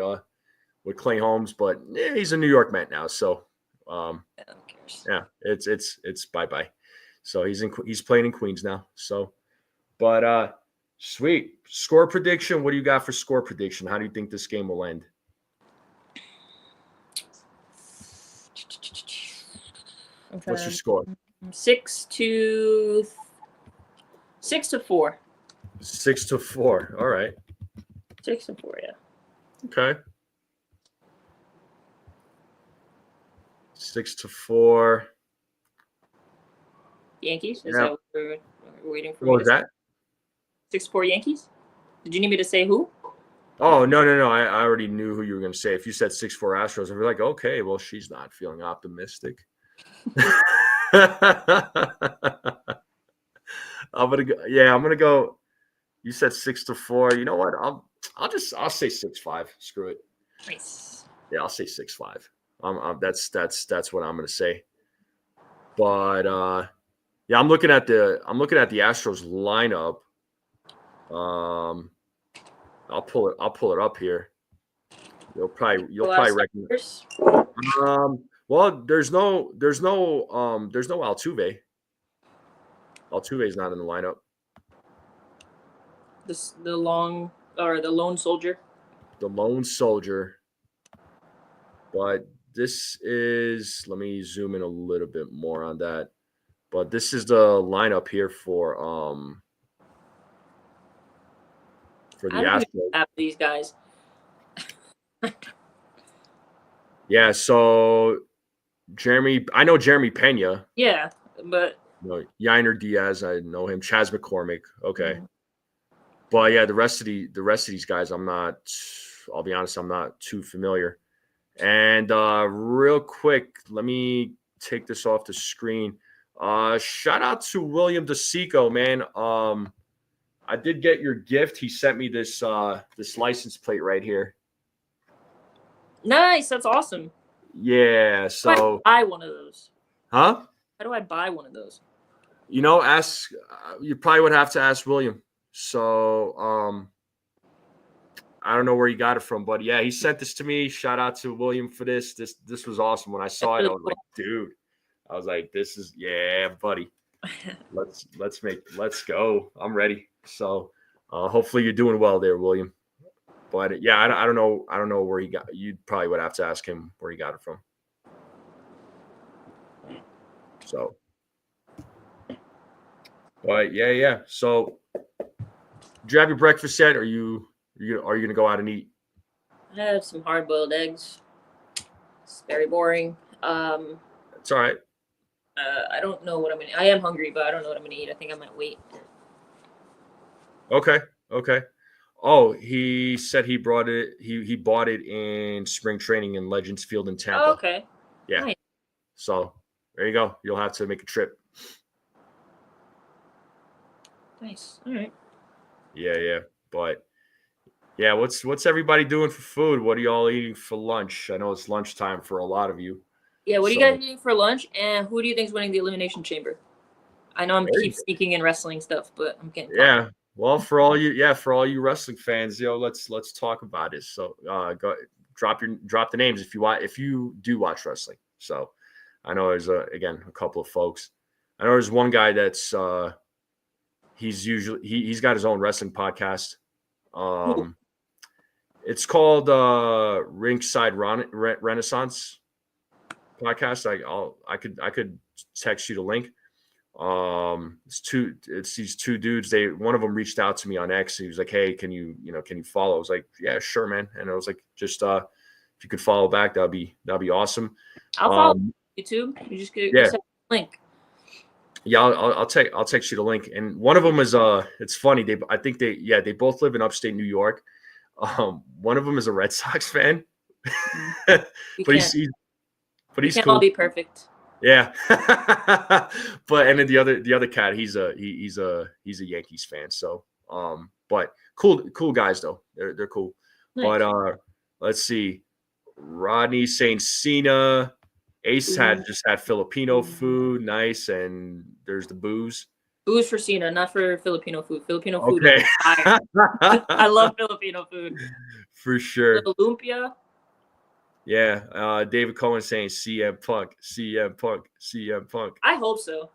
Clay Holmes, but he's a New York Met now, so Who cares? yeah, it's bye-bye. So he's playing in Queens now. So, but sweet. Score prediction. What do you got for score prediction? How do you think this game will end? What's your score? 6-4. 6-4. All right. 6-4, yeah. Okay. 6-4. Yankees? Is Yeah. that what we're waiting for? What was that? 6-4 Yankees? Did you need me to say who? Oh, no. I already knew who you were going to say. If you said 6-4 Astros, I'd be like, okay, well, she's not feeling optimistic. I'm gonna go. You said 6-4. You know what? I'll say 6-5. Screw it. Nice. Yeah, I'll say 6-5. That's what I'm gonna say. But yeah, I'm looking at the Astros lineup. I'll pull it up here. You'll probably recognize. Well, there's no Altuve. Altuve's not in the lineup. The lone soldier. The lone soldier. But this is, let me zoom in a little bit more on that. But this is the lineup here for the Astros. Have these guys. Yeah, so I know Jeremy Pena. Yeah, but Yainer Diaz, I know him. Chas McCormick, okay. Mm-hmm. But yeah, the rest of these guys, I'll be honest, I'm not too familiar. And real quick, let me take this off the screen. Shout out to William DeSico, man. I did get your gift. He sent me this license plate right here. Nice, that's awesome. Yeah, so how do I buy one of those? Huh? How do I buy one of those? You know, you probably would have to ask William. So I don't know where he got it from, but yeah, he sent this to me. Shout out to William for this. This was awesome. When I saw it, I was like, dude. I was like, this is, yeah, buddy. Let's go. I'm ready. So hopefully you're doing well there, William. But yeah, I don't know where he got. You probably would have to ask him where he got it from. So, but yeah. So, did you have your breakfast yet? Or are you gonna go out and eat? I had some hard-boiled eggs. It's very boring. It's all right. I don't know what I'm gonna. I am hungry, but I don't know what I'm gonna eat. I think I might wait. Okay. Oh, he said he brought it. He bought it in spring training in Legends Field in Tampa. Oh, okay. Yeah. Nice. So there you go. You'll have to make a trip. Nice. All right. Yeah. But yeah, what's everybody doing for food? What are y'all eating for lunch? I know it's lunchtime for a lot of you. Yeah. What are you guys eating for lunch? And who do you think is winning the Elimination Chamber? I know I'm keep sneaking in wrestling stuff, but I'm getting. Yeah. Well, for all you wrestling fans, let's talk about it. So, go drop the names if you do watch wrestling. So, I know there's a couple of folks. I know there's one guy that's he's got his own wrestling podcast. It's called Ringside Renaissance podcast. I could text you the link. It's these two dudes. One of them reached out to me on X. He was like, hey, can you follow? I was like, yeah, sure, man. And I was like, just if you could follow back, that'd be awesome. I'll follow YouTube. You just get a link. Yeah, I'll text you the link. And one of them is it's funny. They both live in upstate New York. One of them is a Red Sox fan, Mm. but We can't we he's can't all cool. be perfect. Yeah. But and then the other cat, he's a Yankees fan. So but cool guys though. They're cool. Nice. But let's see. Rodney St. Cena. Ace just had Filipino food, nice, and there's the booze. Booze for Cena, not for Filipino food. Filipino food Okay. is fire. I love Filipino food. For sure. Little lumpia. Yeah. David Cohen saying CM Punk, CM Punk, CM Punk. I hope so.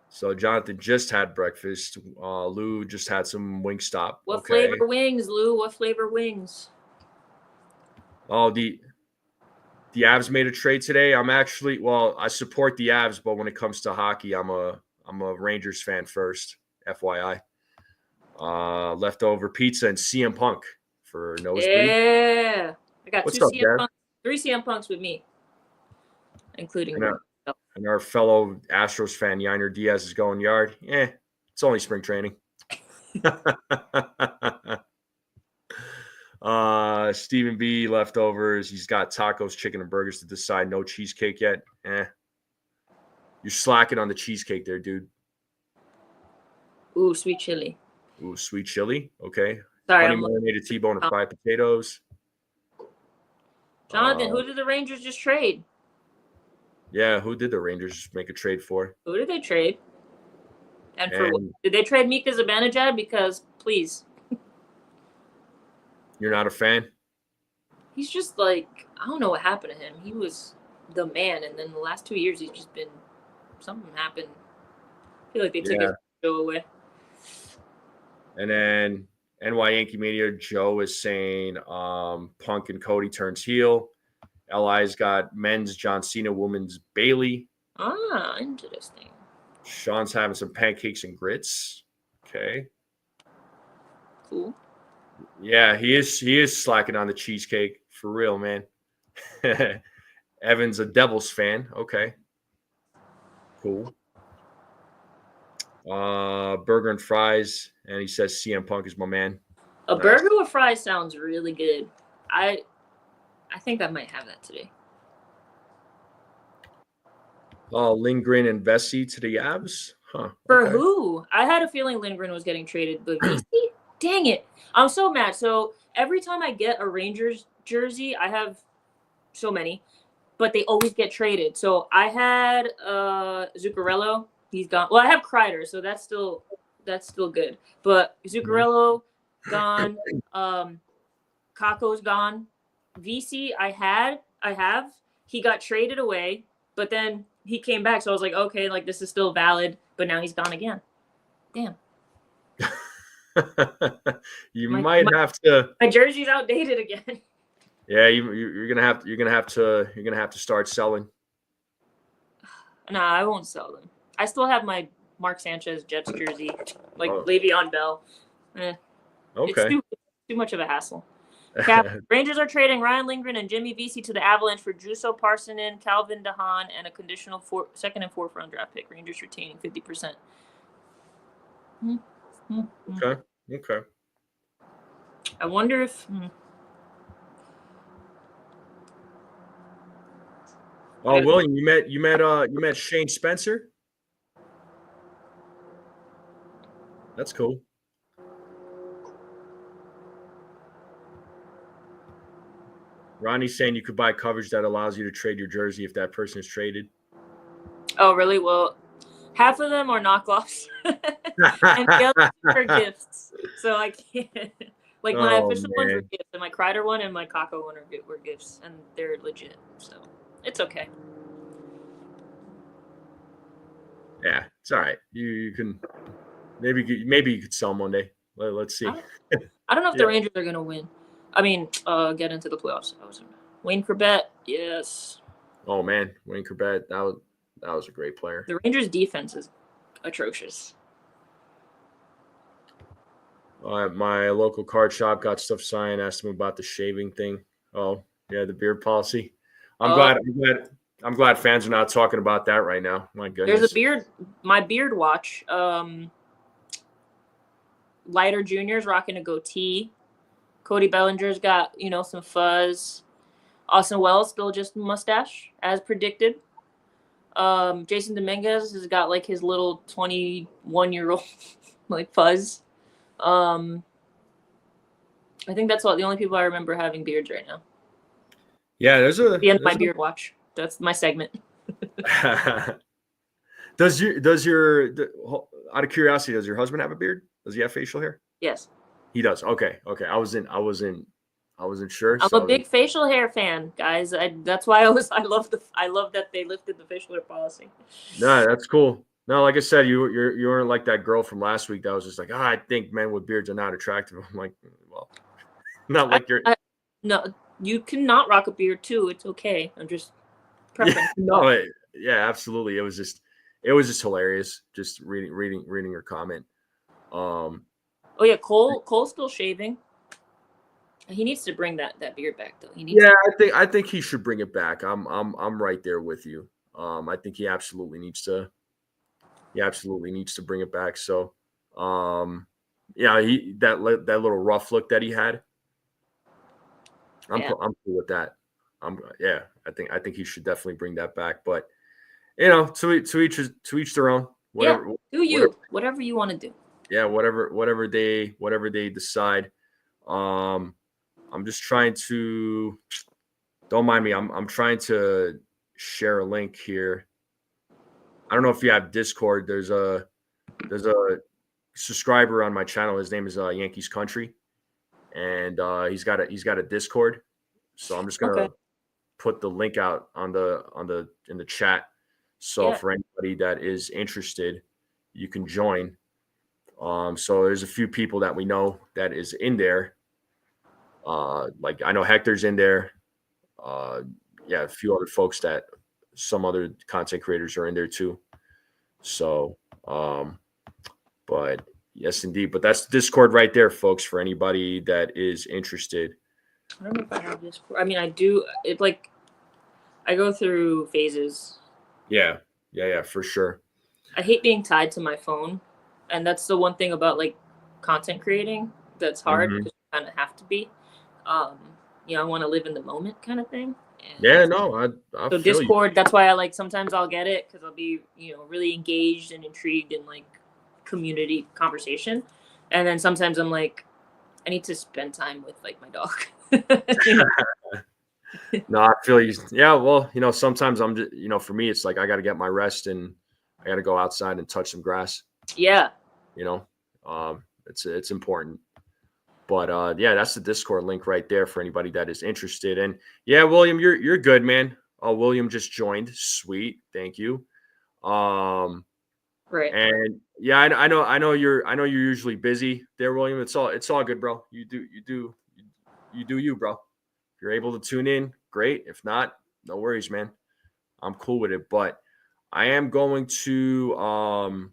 So Jonathan just had breakfast. Lou just had some Wingstop. What flavor wings, Lou? What flavor wings? Oh, the Avs made a trade today. I support the Avs, but when it comes to hockey, I'm a Rangers fan first. FYI. Leftover pizza and CM Punk for nosebleed. Yeah, I got What's 2 up, CM Dad? Punks, 3 CM Punks with me, including and our fellow Astros fan Yainer Diaz is going yard. It's only spring training. Stephen B leftovers. He's got tacos, chicken, and burgers to decide. No cheesecake yet. You're slacking on the cheesecake there, dude. Ooh, sweet chili. Ooh, sweet chili. Okay. Sorry, honey marinated T-bone and fried potatoes. Jonathan, who did the Rangers just trade? Yeah, who did the Rangers make a trade for? Who did they trade? And for what? Did they trade Mika Zibanejad? Because, please. You're not a fan? He's just like, I don't know what happened to him. He was the man, and then the last 2 years, he's just been, something happened. I feel like they took his show away. And then NY Yankee Media, Joe is saying Punk and Cody turns heel. LI's got men's John Cena, women's Bailey. Ah, interesting. Sean's having some pancakes and grits. Okay. Cool. Yeah, he is slacking on the cheesecake for real, man. Evan's a Devils fan. Okay. Cool. Burger and fries, and he says CM Punk is my man. A burger with fries sounds really good. I think I might have that today. Lindgren and Vesey to the Avs? Huh. For who? I had a feeling Lindgren was getting traded, but Vesey? Dang it. I'm so mad. So every time I get a Rangers jersey, I have so many, but they always get traded. So I had Zuccarello. He's gone. Well, I have Kreider, so that's still good. But Zuccarello gone. Kako's gone. VC I have. He got traded away, but then he came back. So I was like, okay, like this is still valid, but now he's gone again. Damn. You might have to. My jersey's outdated again. Yeah, you're gonna have to start selling. Nah, I won't sell them. I still have my Mark Sanchez Jets jersey, like Le'Veon Bell. Okay. It's too much of a hassle. Rangers are trading Ryan Lindgren and Jimmy Vesey to the Avalanche for Juuso Parssinen, Calvin DeHaan, and a conditional second and fourth round draft pick. Rangers retaining 50%. Okay. I wonder if. Oh, William, you met Shane Spencer. That's cool. Ronnie's saying you could buy coverage that allows you to trade your jersey if that person is traded. Oh, really? Well, half of them are knockoffs, and the others are gifts. So I can't. Like my official ones were gifts, and my Kreider one and my Kako one were gifts, and they're legit. So it's okay. Yeah, it's all right. You can maybe you could sell them one day. Let's see. I don't know if the Rangers are gonna win. I mean, get into the playoffs. Wayne Corbett, yes. Oh man, Wayne Corbett, that was a great player. The Rangers' defense is atrocious. My local card shop got stuff signed. Asked him about the shaving thing. Oh yeah, the beard policy. I'm glad I'm glad fans are not talking about that right now. My There's goodness. my beard watch. Lighter Jr.'s rocking a goatee. Cody Bellinger's got, some fuzz. Austin Wells still just mustache, as predicted. Jason Dominguez has got like his little 21-year-old like fuzz. I think that's the only people I remember having beards right now. Yeah, The end of my beard watch. That's my segment. Does out of curiosity, does your husband have a beard? Does he have facial hair? Yes. He does. Okay. I wasn't sure. I'm a big facial hair fan, guys. That's why I love that they lifted the facial hair policy. No, that's cool. No, like I said, you weren't like that girl from last week that was just like, I think men with beards are not attractive. I'm like, well, not like you're. No, you cannot rock a beard too. It's okay. I'm just preference. Yeah, absolutely. It was just hilarious. Just reading her comment. Oh yeah, Cole's still shaving. He needs to bring that beard back though. I think he should bring it back. I'm right there with you. I think he absolutely needs to bring it back. So, that little rough look that he had. I'm cool with that. I think he should definitely bring that back. But to each their own. Whatever you want to do. Yeah, whatever they decide. I'm just trying to. Don't mind me. I'm trying to share a link here. I don't know if you have Discord. There's a subscriber on my channel. His name is Yankees Country, and he's got a Discord. So I'm just gonna put the link out in the chat. So for anybody that is interested, you can join. So there's a few people that we know that is in there. Like I know Hector's in there. A few other folks that some other content creators are in there too. So, but yes, indeed. But that's Discord right there, folks, for anybody that is interested. I don't know if I have Discord. I mean, I do. It like I go through phases. Yeah, for sure. I hate being tied to my phone, and that's the one thing about like content creating that's hard because you kind of have to be. I want to live in the moment, kind of thing. And so Discord. That's why sometimes I'll get it because I'll be really engaged and intrigued in like community conversation, and then sometimes I'm like, I need to spend time with like my dog. No, I feel you. Yeah, well, sometimes I'm just, for me, it's like I got to get my rest and I got to go outside and touch some grass. Yeah. It's important. But that's the Discord link right there for anybody that is interested. And yeah, William, you're good, man. William just joined. Sweet, thank you. Right. And yeah, I know you're usually busy there, William. It's all good, bro. You do you, bro. If you're able to tune in, great. If not, no worries, man. I'm cool with it. But I am going to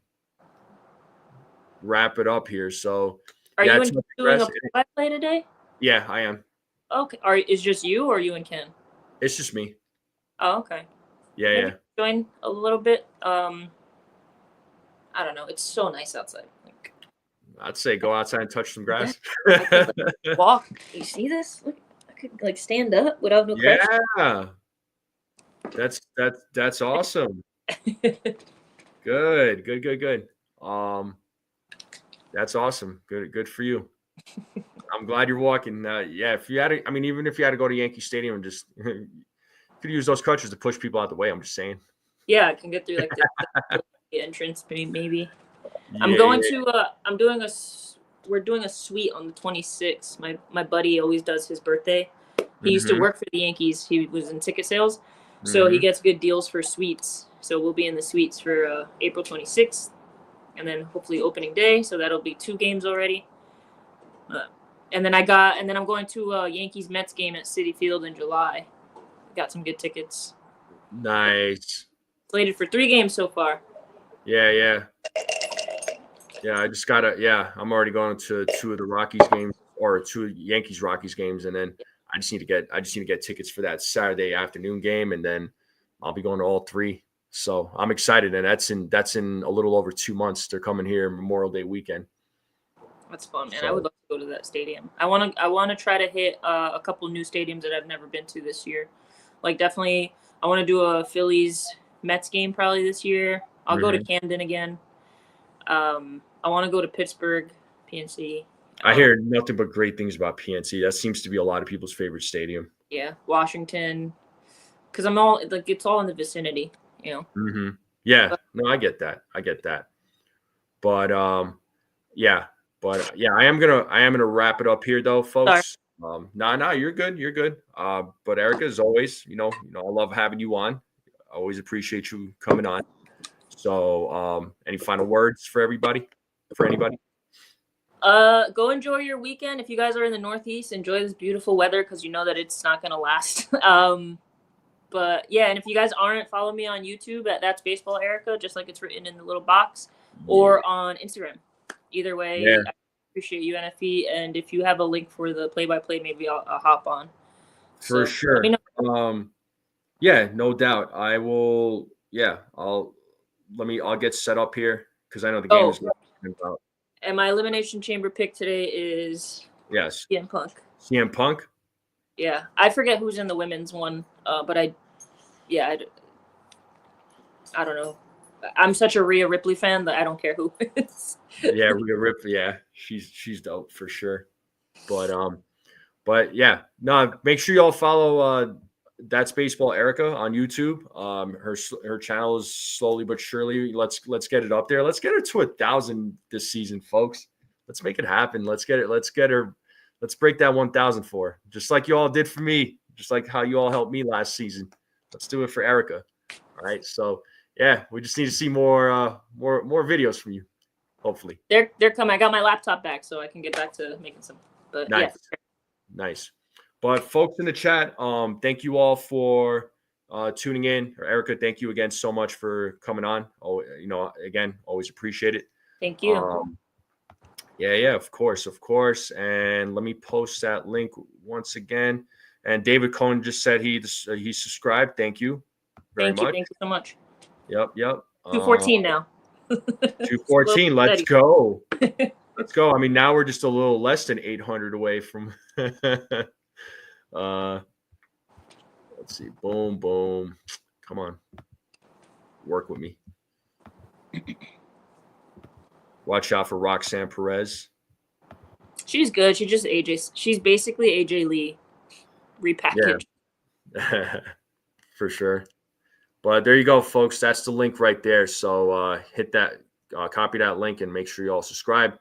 wrap it up here. So are you doing a play today? Yeah, I am. Okay. Is just you or you and Ken? It's just me. Oh, okay. Yeah, maybe join a little bit. I don't know. It's so nice outside. I'd say go outside and touch some grass. I could, walk. You see this? Look, I could stand up without no crutch. Yeah. That's awesome. Good. That's awesome. Good for you. I'm glad you're walking. If you had even if you had to go to Yankee Stadium and just you could use those crutches to push people out the way. I'm just saying. Yeah, I can get through like the entrance, maybe. I'm going to. We're doing a suite on the 26th. My buddy always does his birthday. He used to work for the Yankees. He was in ticket sales, so he gets good deals for suites. So we'll be in the suites for April 26th, and then hopefully opening day. So that'll be 2 games already. And then I'm going to a Yankees Mets game at Citi Field in July. Got some good tickets. Nice. Slated for 3 games so far. Yeah. I just gotta. Yeah, I'm already going to 2 of the Rockies games or 2 Yankees Rockies games, and then I just need to get tickets for that Saturday afternoon game, and then I'll be going to all three. So I'm excited, and that's in a little over 2 months. They're coming here Memorial Day weekend. That's fun, man. So, I would love to go to that stadium. I want to try to hit a couple new stadiums that I've never been to this year. Like definitely, I want to do a Phillies Mets game probably this year. I'll go to Camden again. I want to go to Pittsburgh, PNC. I hear nothing but great things about PNC. That seems to be a lot of people's favorite stadium. Yeah, Washington, because I'm all like it's all in the vicinity, Yeah, no, I get that. But yeah, I am gonna wrap it up here though, folks. No, you're good. But Erica, as always, I love having you on. I always appreciate you coming on. So, any final words for everybody? For anybody? Go enjoy your weekend. If you guys are in the Northeast, enjoy this beautiful weather because you know that it's not gonna last. But yeah, and if you guys aren't, follow me on YouTube at That's Baseball Erica, just like it's written in the little box, or on Instagram. Either way, I appreciate you, NFP. And if you have a link for the play-by-play, maybe I'll hop on. For sure. Yeah, no doubt. I will. Yeah, I'll get set up here because I know the game is about. And my Elimination Chamber pick today is CM Punk. CM Punk? Yeah. I forget who's in the women's one, but I don't know. I'm such a Rhea Ripley fan that I don't care who is. Yeah, Rhea Ripley, yeah. She's dope for sure. But yeah. No, make sure y'all follow That's Baseball Erica on YouTube. Her channel is slowly but surely. Let's get it up there. Let's get her to 1,000 this season, folks. Let's make it happen. Let's get her. Let's break that 1,000 for her. Just like you all did for me. Just like how you all helped me last season. Let's do it for Erica. All right. So yeah, we just need to see more videos from you. Hopefully. They're coming. I got my laptop back, so I can get back to making some. But nice. Yeah. Nice. But folks in the chat, thank you all for tuning in. Erica, thank you again so much for coming on. Oh, again, always appreciate it. Thank you. Yeah, of course. And let me post that link once again. And David Cohn just said he subscribed. Thank you very much. Thank you so much. Yep. 214 now. 214. Let's go. Let's go. I mean, now we're just a little less than 800 away from. Let's see. Boom. Come on. Work with me. Watch out for Roxanne Perez. She's good. She's basically AJ Lee repackaged. Yeah. For sure. But there you go, folks. That's the link right there. So hit that, copy that link, and make sure you all subscribe.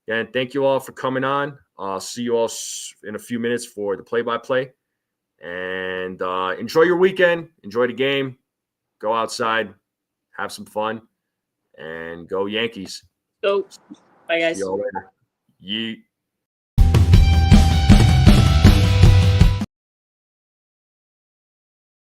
And thank you all for coming on. I'll see you all in a few minutes for the play-by-play. And enjoy your weekend. Enjoy the game. Go outside. Have some fun. And go Yankees. Go. Bye, guys. See you all later. Yeet.